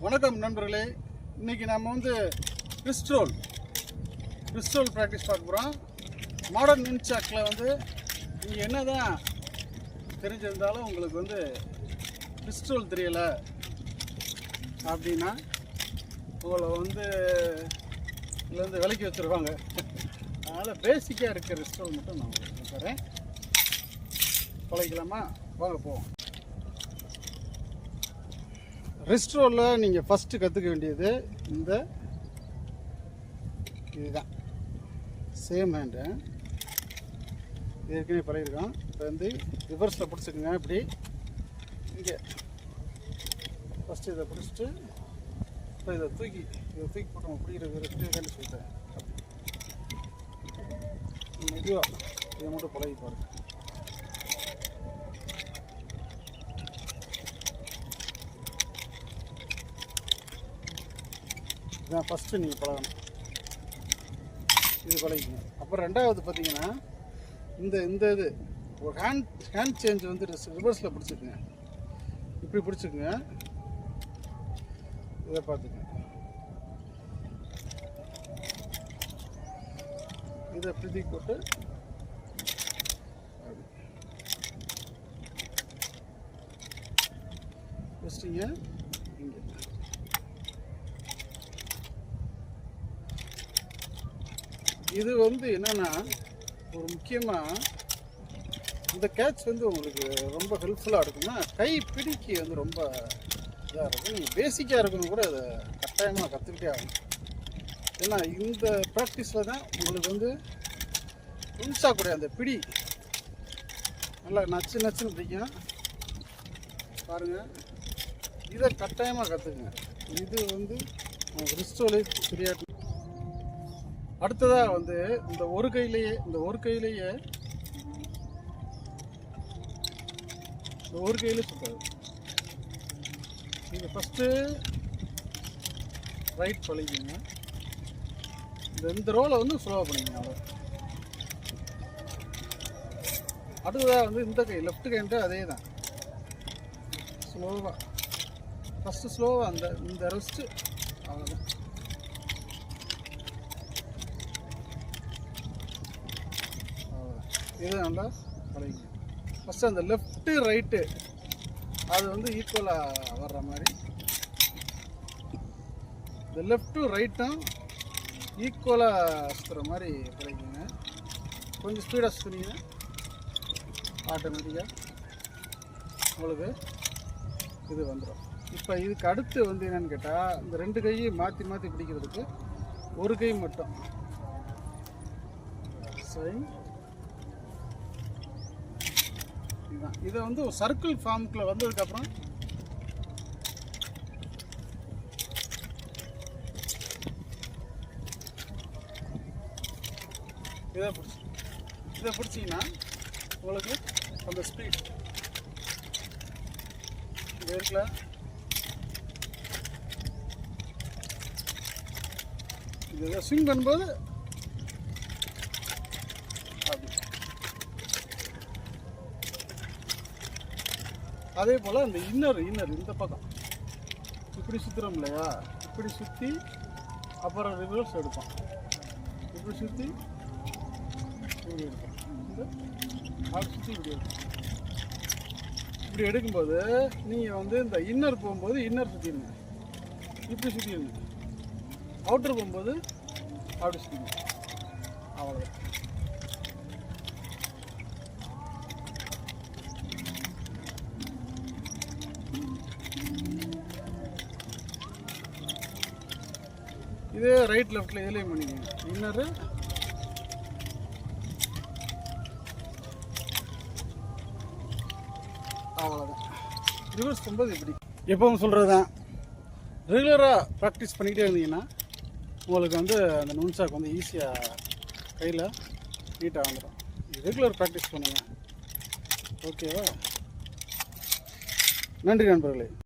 வணக்கம் நண்பர்களே. இன்றைக்கி நம்ம வந்து பிஸ்ட்ரோல் ப்ராக்டிஸ் பார்க்க போகிறோம். மாடர்ன் நுன்சாக்கில் வந்து நீங்கள் என்ன தான் தெரிஞ்சிருந்தாலும் உங்களுக்கு வந்து பிஸ்ட்ரோல் தெரியலை அப்படின்னா உங்களை வந்து இதில் வந்து விலக்கி வச்சுருவாங்க. அதனால் பேசிக்காக இருக்கிற பிஸ்ட்ரோல் மட்டும் நான் உங்களுக்கு தரேன். பழகிக்கலாமா? வாங்க போவோம். ரிஸ்ட்ரோலில் நீங்கள் ஃபஸ்ட்டு கற்றுக்க வேண்டியது இதுதான். சேம் ஹேண்டு ஏற்கனவே பழகிருக்கோம். இப்போ வந்து ரிவர்ஸில் பிடிச்சிக்கோங்க. இப்படி இங்கே ஃபஸ்ட்டு இதை பிடிச்சிட்டு இப்போ இதை தூக்கி போட்டு நம்ம பிடிக்கிறது சொல்லிட்டேன். மெதுவாக இதை மட்டும் பழகி பாருங்கள். இதுதான் ஃபஸ்ட்டு நீங்கள் பழகணும். இது பழகிக்கணும். அப்புறம் ரெண்டாவது பார்த்தீங்கன்னா இது ஒரு ஹேண்ட் சேஞ்ச் வந்து ரிவர்ஸில் பிடிச்சிக்குங்க. இப்படி பிடிச்சிக்குங்க. இதை பார்த்துங்க. இதை பிடி போட்டு வச்சிட்டிங்க. இங்கே இது வந்து என்னென்னா ஒரு முக்கியமாக இந்த கேட்ச் வந்து உங்களுக்கு ரொம்ப ஹெல்ப்ஃபுல்லாக இருக்குன்னா கை பிடிக்கி வந்து ரொம்ப இதாக இருக்கும். நீங்கள் பேசிக்காக இருக்கணும் கூட அதை கட்டாயமாக கற்றுக்கிட்டே ஆகணும். ஏன்னா இந்த ப்ராக்டிஸில் தான் உங்களுக்கு வந்து புதுசாகக்கூடிய அந்த பிடி நல்லா நச்சுன்னு பிடிக்கும். பாருங்கள், இதை கட்டாயமாக கற்றுக்குங்க. இது வந்து உங்களுக்கு ரிஸ்டோலே தெரியாது. அடுத்ததாக வந்து இந்த ஒரு கையிலேயே சுத்தாது. இது ஃபஸ்ட்டு ரைட் பழகிங்க. இந்த ரோலை வந்து ஸ்லோவாக பண்ணிங்க. அவ்வளோ. அடுத்ததாக வந்து இந்த கை லெஃப்ட் கைன்ட்டு அதே தான் ஸ்லோவாக ஃபஸ்ட்டு ஸ்லோவாக இந்த ரெஸ்ட்டு அவ்வளோதான். இது நல்லா பழகிங்க. ஃபஸ்ட்டு அந்த லெஃப்ட்டு ரைட்டு அது வந்து ஈக்குவலாக வர்ற மாதிரி இந்த லெஃப்ட்டும் ரைட்டும் ஈக்குவலாக சுற்றுற மாதிரி பழகிங்க. கொஞ்சம் ஸ்பீடாக சுற்றுனீங்கன்னா ஆட்டோமேட்டிக்காக உங்களுக்கு இது வந்துடும். இப்போ இதுக்கு அடுத்து வந்து என்னென்னு கேட்டால் இந்த ரெண்டு கையை மாற்றி பிடிக்கிறதுக்கு ஒரு கை மட்டும் சரி. இதை வந்து ஒரு சர்க்கிள் ஃபார்முக்குள்ள வந்ததுக்கப்புறம் இதை பிடிச்சிங்கன்னா உங்களுக்கு அந்த ஸ்பீட் இது இருக்குல்ல, இதை ஸ்விங் பண்ணும்போது அதே போல் அந்த இன்னர் இந்த பக்கம் இப்படி சுற்றுறோம் இல்லையா, இப்படி சுற்றி அப்புறம் ரிவர்ஸ் எடுப்போம். இப்படி சுற்றி இப்படி எடுப்போம். அப்படி சுற்றி இப்படி எடுப்போம். இப்படி எடுக்கும்போது நீங்கள் வந்து இந்த இன்னர் போகும்போது இன்னர் சுற்றிடுங்க, இப்படி சுற்றிடுங்க. அவுட்டர் போகும்போது அப்படி சுற்றிடுங்க. அவ்வளோதான். இதே ரைட் லெஃப்டில் இதுலேயும் பண்ணிக்கோங்க. இன்னரு அவ்வளோதான். ரிவர்ஸ் போகும்போது இப்படி எப்பவும் சொல்கிறது தான். ரெகுலராக ப்ராக்டிஸ் பண்ணிக்கிட்டே இருந்தீங்கன்னா உங்களுக்கு வந்து அந்த நுன்சாக் வந்து ஈஸியாக கையில் நீட்டாக வந்துடும். ரெகுலர் ப்ராக்டிஸ் பண்ணுங்கள். ஓகேவா? நன்றி நண்பர்களே.